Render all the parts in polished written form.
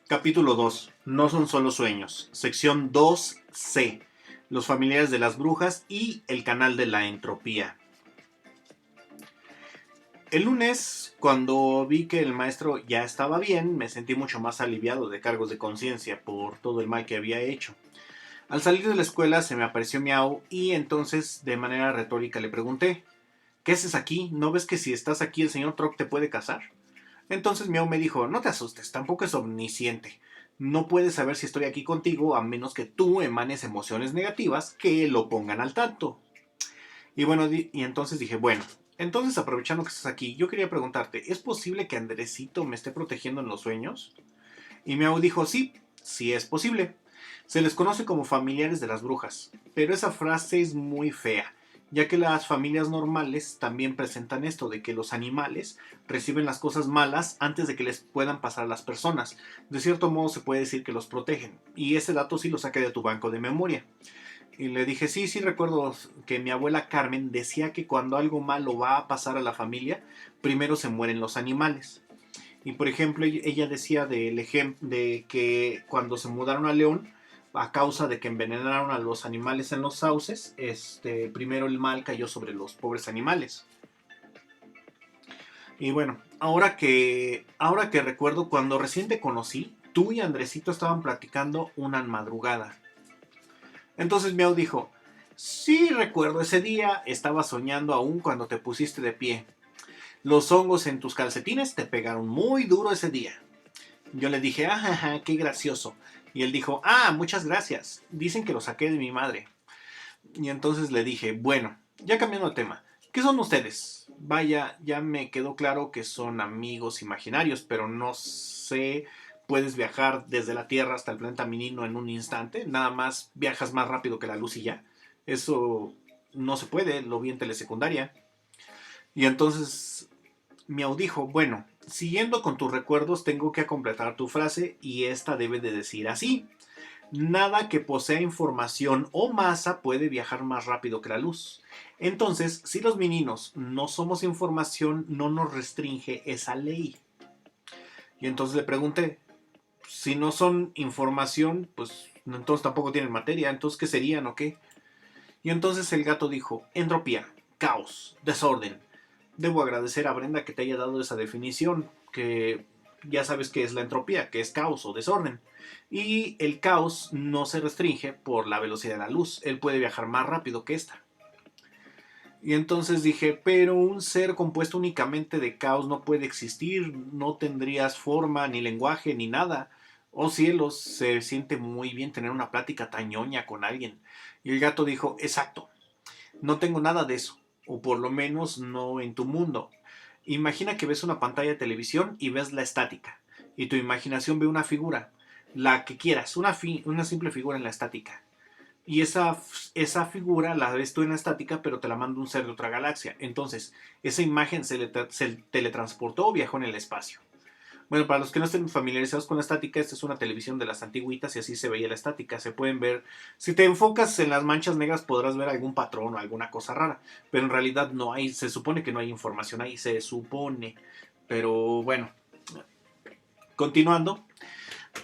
Capítulo 2. No son solo sueños. Sección 2C. Los familiares de las brujas y el canal de la entropía. El lunes, cuando vi que el maestro ya estaba bien, me sentí mucho más aliviado de cargos de conciencia por todo el mal que había hecho. Al salir de la escuela se me apareció Miau y entonces de manera retórica le pregunté: ¿qué haces aquí? ¿No ves que si estás aquí el señor Troc te puede casar? Entonces Miau me dijo: no te asustes, tampoco es omnisciente. No puedes saber si estoy aquí contigo a menos que tú emanes emociones negativas que lo pongan al tanto. Y bueno, y entonces dije, bueno, entonces aprovechando que estás aquí, yo quería preguntarte, ¿es posible que Andresito me esté protegiendo en los sueños? Y Miau dijo, sí, sí es posible. Se les conoce como familiares de las brujas, pero esa frase es muy fea, ya que las familias normales también presentan esto de que los animales reciben las cosas malas antes de que les puedan pasar a las personas. De cierto modo se puede decir que los protegen, y ese dato sí lo saqué de tu banco de memoria. Y le dije, sí, sí recuerdo que mi abuela Carmen decía que cuando algo malo va a pasar a la familia, primero se mueren los animales. Y por ejemplo, ella decía de que cuando se mudaron a León, a causa de que envenenaron a los animales en los sauces, primero el mal cayó sobre los pobres animales. Y bueno, ahora que recuerdo, cuando recién te conocí, tú y Andresito estaban platicando una madrugada. Entonces Miau dijo, sí recuerdo ese día, estaba soñando aún cuando te pusiste de pie. Los hongos en tus calcetines te pegaron muy duro ese día. Yo le dije, ah, qué gracioso. Y él dijo, ah, muchas gracias. Dicen que lo saqué de mi madre. Y entonces le dije, bueno, ya cambiando de tema, ¿qué son ustedes? Vaya, ya me quedó claro que son amigos imaginarios, pero no sé, ¿puedes viajar desde la Tierra hasta el planeta Minino en un instante? Nada más viajas más rápido que la luz y ya. Eso no se puede, lo vi en telesecundaria. Y entonces Miau dijo, bueno, siguiendo con tus recuerdos tengo que completar tu frase y esta debe de decir así. Nada que posea información o masa puede viajar más rápido que la luz. Entonces, si los meninos no somos información, no nos restringe esa ley. Y entonces le pregunté, si no son información, pues entonces tampoco tienen materia, entonces ¿qué serían o qué? Y entonces el gato dijo, entropía, caos, desorden. Debo agradecer a Brenda que te haya dado esa definición, que ya sabes qué es la entropía, que es caos o desorden. Y el caos no se restringe por la velocidad de la luz, él puede viajar más rápido que esta. Y entonces dije, pero un ser compuesto únicamente de caos no puede existir, no tendrías forma, ni lenguaje, ni nada. Oh cielos, se siente muy bien tener una plática tan ñoña con alguien. Y el gato dijo, exacto, no tengo nada de eso, o por lo menos no en tu mundo. Imagina que ves una pantalla de televisión y ves la estática, y tu imaginación ve una figura, la que quieras, una simple figura en la estática. Y esa figura la ves tú en la estática, pero te la manda un ser de otra galaxia. Entonces, esa imagen se teletransportó o viajó en el espacio. Bueno, para los que no estén familiarizados con la estática, esta es una televisión de las antiguitas y así se veía la estática. Se pueden ver, si te enfocas en las manchas negras podrás ver algún patrón o alguna cosa rara, pero en realidad no hay, se supone que no hay información ahí, se supone. Pero bueno, continuando,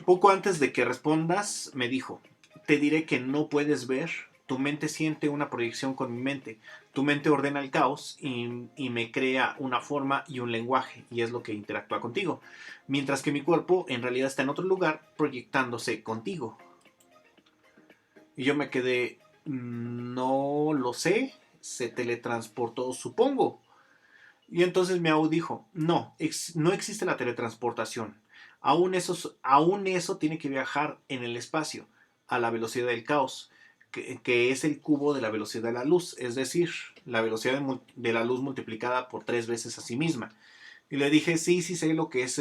poco antes de que respondas, me dijo, te diré que no puedes ver, tu mente siente una proyección con mi mente, tu mente ordena el caos y me crea una forma y un lenguaje, y es lo que interactúa contigo, mientras que mi cuerpo en realidad está en otro lugar proyectándose contigo. Y yo me quedé, no lo sé, se teletransportó, supongo. Y entonces Miau dijo, no, no existe la teletransportación. Aún eso tiene que viajar en el espacio, a la velocidad del caos, que es el cubo de la velocidad de la luz, es decir, la velocidad de la luz multiplicada por 3 veces a sí misma. Y le dije, sí, sí sé lo que es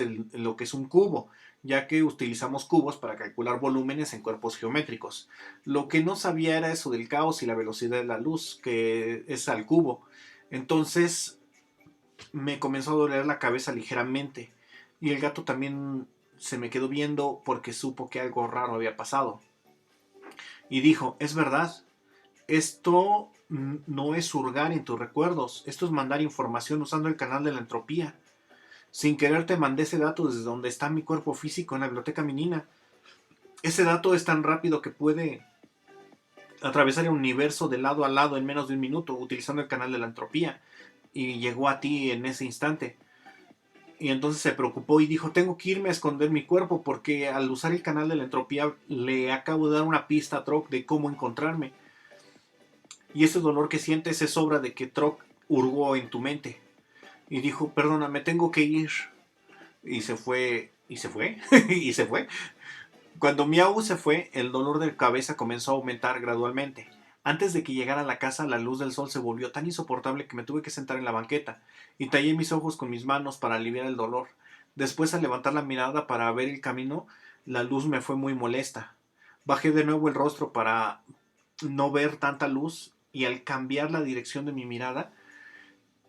un cubo, ya que utilizamos cubos para calcular volúmenes en cuerpos geométricos. Lo que no sabía era eso del caos y la velocidad de la luz, que es al cubo. Entonces me comenzó a doler la cabeza ligeramente y el gato también se me quedó viendo porque supo que algo raro había pasado. Y dijo, es verdad, esto no es hurgar en tus recuerdos, esto es mandar información usando el canal de la entropía. Sin querer te mandé ese dato desde donde está mi cuerpo físico en la biblioteca menina. Ese dato es tan rápido que puede atravesar el universo de lado a lado en menos de un minuto utilizando el canal de la entropía. Y llegó a ti en ese instante. Y entonces se preocupó y dijo, tengo que irme a esconder mi cuerpo porque al usar el canal de la entropía le acabo de dar una pista a Troc de cómo encontrarme. Y ese dolor que sientes es obra de que Troc hurgó en tu mente. Y dijo, perdona, me tengo que ir. Y se fue, y se fue, y se fue. Cuando Miau se fue, el dolor de cabeza comenzó a aumentar gradualmente. Antes de que llegara a la casa, la luz del sol se volvió tan insoportable que me tuve que sentar en la banqueta y tallé mis ojos con mis manos para aliviar el dolor. Después, al levantar la mirada para ver el camino, la luz me fue muy molesta. Bajé de nuevo el rostro para no ver tanta luz y al cambiar la dirección de mi mirada,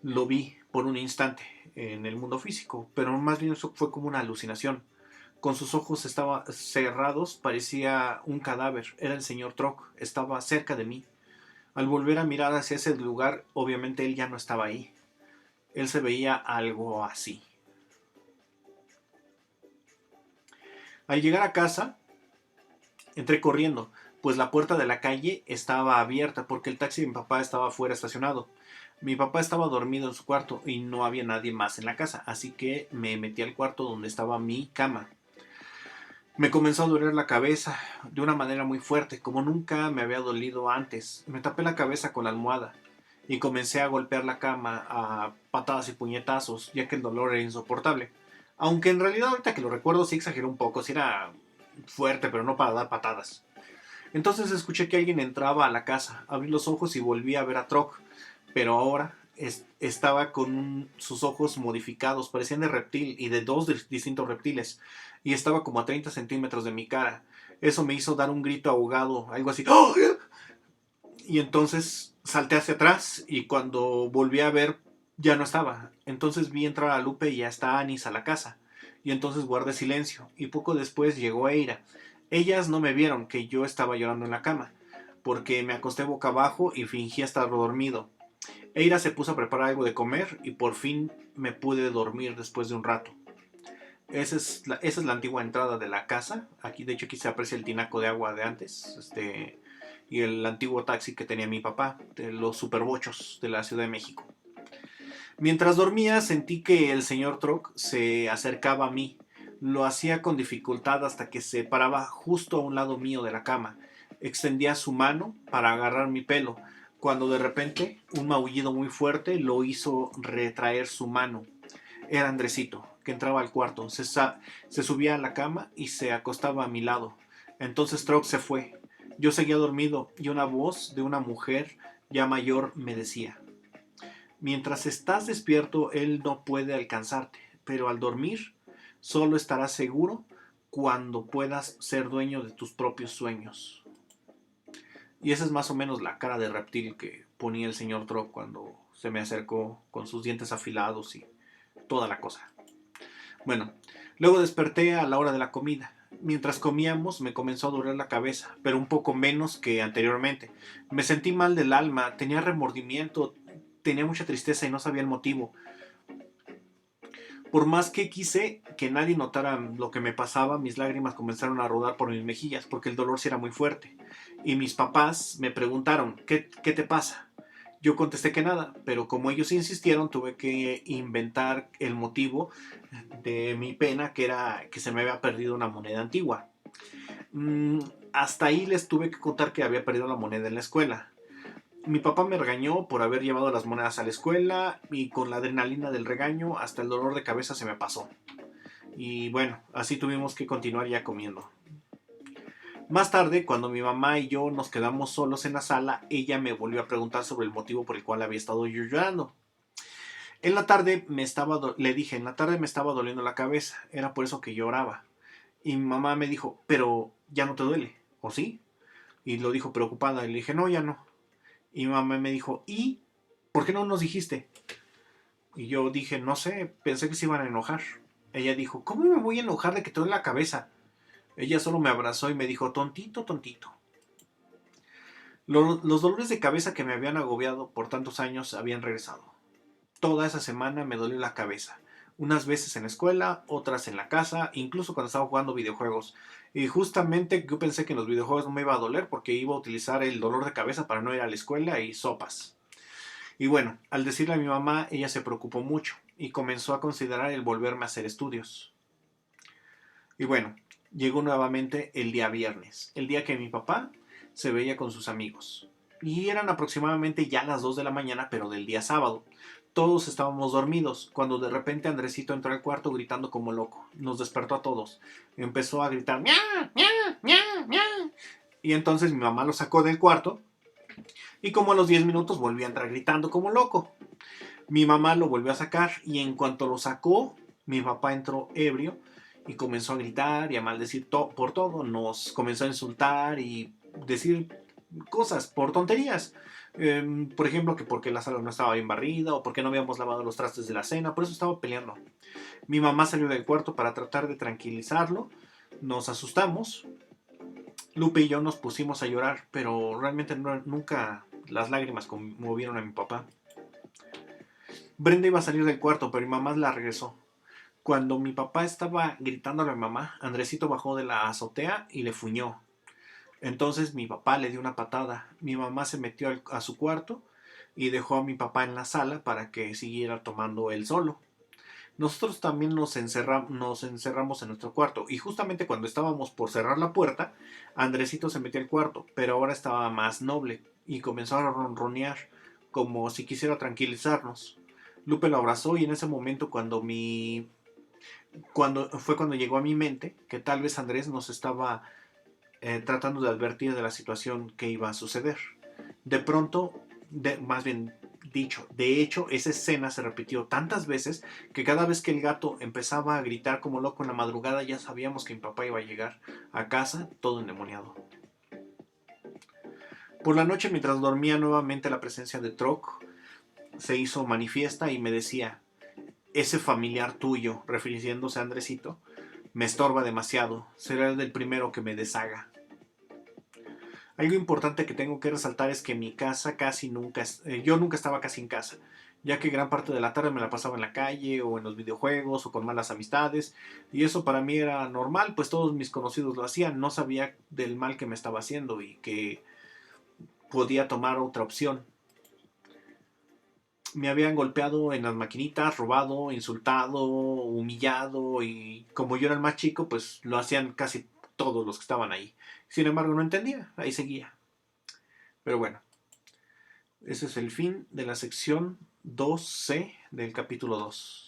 lo vi por un instante en el mundo físico, pero más bien eso fue como una alucinación. Con sus ojos estaba cerrados, parecía un cadáver. Era el señor Troc, estaba cerca de mí. Al volver a mirar hacia ese lugar, obviamente él ya no estaba ahí. Él se veía algo así. Al llegar a casa, entré corriendo, pues la puerta de la calle estaba abierta porque el taxi de mi papá estaba afuera estacionado. Mi papá estaba dormido en su cuarto y no había nadie más en la casa, así que me metí al cuarto donde estaba mi cama. Me comenzó a doler la cabeza de una manera muy fuerte, como nunca me había dolido antes. Me tapé la cabeza con la almohada y comencé a golpear la cama a patadas y puñetazos, ya que el dolor era insoportable. Aunque en realidad ahorita que lo recuerdo sí exageré un poco, sí era fuerte, pero no para dar patadas. Entonces escuché que alguien entraba a la casa, abrí los ojos y volví a ver a Troc, pero ahora estaba con sus ojos modificados, parecían de reptil y de dos distintos reptiles, y estaba como a 30 centímetros de mi cara. Eso me hizo dar un grito ahogado, algo así. ¡Oh! Y entonces salté hacia atrás y cuando volví a ver ya no estaba. Entonces vi entrar a Lupe y hasta Anis a la casa. Y entonces guardé silencio y poco después llegó Eira. Ellas no me vieron que yo estaba llorando en la cama, porque me acosté boca abajo y fingí estar dormido. Eira se puso a preparar algo de comer y por fin me pude dormir después de un rato. Esa es la antigua entrada de la casa. Aquí, de hecho, aquí se aprecia el tinaco de agua de antes. Y el antiguo taxi que tenía mi papá, de los superbochos de la Ciudad de México. Mientras dormía, sentí que el señor Troc se acercaba a mí. Lo hacía con dificultad hasta que se paraba justo a un lado mío de la cama. Extendía su mano para agarrar mi pelo, cuando de repente un maullido muy fuerte lo hizo retraer su mano. Era Andresito, que entraba al cuarto, se subía a la cama y se acostaba a mi lado. Entonces Troc se fue. Yo seguía dormido y una voz de una mujer ya mayor me decía: mientras estás despierto, él no puede alcanzarte, pero al dormir, solo estarás seguro cuando puedas ser dueño de tus propios sueños. Y esa es más o menos la cara de reptil que ponía el señor Troc cuando se me acercó con sus dientes afilados y toda la cosa. Bueno, luego desperté a la hora de la comida. Mientras comíamos me comenzó a doler la cabeza, pero un poco menos que anteriormente. Me sentí mal del alma, tenía remordimiento, tenía mucha tristeza y no sabía el motivo. Por más que quise que nadie notara lo que me pasaba, mis lágrimas comenzaron a rodar por mis mejillas porque el dolor sí era muy fuerte. Y mis papás me preguntaron, ¿qué te pasa? Yo contesté que nada, pero como ellos insistieron, tuve que inventar el motivo de mi pena, que era que se me había perdido una moneda antigua. Mm, Hasta ahí les tuve que contar que había perdido la moneda en la escuela. Mi papá me regañó por haber llevado las monedas a la escuela y con la adrenalina del regaño hasta el dolor de cabeza se me pasó. Y bueno, así tuvimos que continuar ya comiendo. Más tarde, cuando mi mamá y yo nos quedamos solos en la sala, ella me volvió a preguntar sobre el motivo por el cual había estado yo llorando. En la tarde le dije, en la tarde me estaba doliendo la cabeza, era por eso que lloraba. Y mi mamá me dijo, pero ya no te duele, ¿o sí? Y lo dijo preocupada y le dije, no, ya no. Y mi mamá me dijo, ¿y por qué no nos dijiste? Y yo dije, no sé, pensé que se iban a enojar. Ella dijo, ¿cómo me voy a enojar de que te duele la cabeza? Ella solo me abrazó y me dijo, tontito, tontito. Los dolores de cabeza que me habían agobiado por tantos años habían regresado. Toda esa semana me dolió la cabeza. Unas veces en la escuela, otras en la casa, incluso cuando estaba jugando videojuegos. Y justamente yo pensé que en los videojuegos no me iba a doler porque iba a utilizar el dolor de cabeza para no ir a la escuela y sopas. Y bueno, al decirle a mi mamá, ella se preocupó mucho y comenzó a considerar el volverme a hacer estudios. Y bueno, llegó nuevamente el día viernes, el día que mi papá se veía con sus amigos. Y eran aproximadamente ya las 2 de la mañana, pero del día sábado. Todos estábamos dormidos, cuando de repente Andresito entró al cuarto gritando como loco. Nos despertó a todos. Empezó a gritar, ¡miau, miau, miau, miau! Y entonces mi mamá lo sacó del cuarto y como a los 10 minutos volvió a entrar gritando como loco. Mi mamá lo volvió a sacar y en cuanto lo sacó, mi papá entró ebrio y comenzó a gritar y a maldecir por todo. Nos comenzó a insultar y decir cosas por tonterías. Por ejemplo, que porque la sala no estaba bien barrida o porque no habíamos lavado los trastes de la cena. Por eso estaba peleando. Mi mamá salió del cuarto para tratar de tranquilizarlo. Nos asustamos. Lupe y yo nos pusimos a llorar, pero realmente nunca las lágrimas conmovieron a mi papá. Brenda iba a salir del cuarto, pero mi mamá la regresó. Cuando mi papá estaba gritándole a mi mamá, Andresito bajó de la azotea y le fuñó. Entonces mi papá le dio una patada. Mi mamá se metió a su cuarto y dejó a mi papá en la sala para que siguiera tomando él solo. Nosotros también nos encerramos en nuestro cuarto y justamente cuando estábamos por cerrar la puerta, Andresito se metió al cuarto, pero ahora estaba más noble y comenzó a ronronear como si quisiera tranquilizarnos. Lupe lo abrazó y en ese momento cuando llegó a mi mente que tal vez Andrés nos estaba tratando de advertir de la situación que iba a suceder. De pronto, más bien dicho, de hecho, esa escena se repitió tantas veces que cada vez que el gato empezaba a gritar como loco en la madrugada ya sabíamos que mi papá iba a llegar a casa todo endemoniado. Por la noche, mientras dormía nuevamente, la presencia de Troc se hizo manifiesta y me decía: ese familiar tuyo, refiriéndose a Andresito, me estorba demasiado, será el primero que me deshaga. Algo importante que tengo que resaltar es que mi casa casi nunca, yo nunca estaba casi en casa, ya que gran parte de la tarde me la pasaba en la calle o en los videojuegos o con malas amistades, y eso para mí era normal, pues todos mis conocidos lo hacían, no sabía del mal que me estaba haciendo y que podía tomar otra opción. Me habían golpeado en las maquinitas, robado, insultado, humillado y como yo era el más chico, pues lo hacían casi todos los que estaban ahí. Sin embargo, no entendía, ahí seguía. Pero bueno, ese es el fin de la sección 2C del capítulo 2.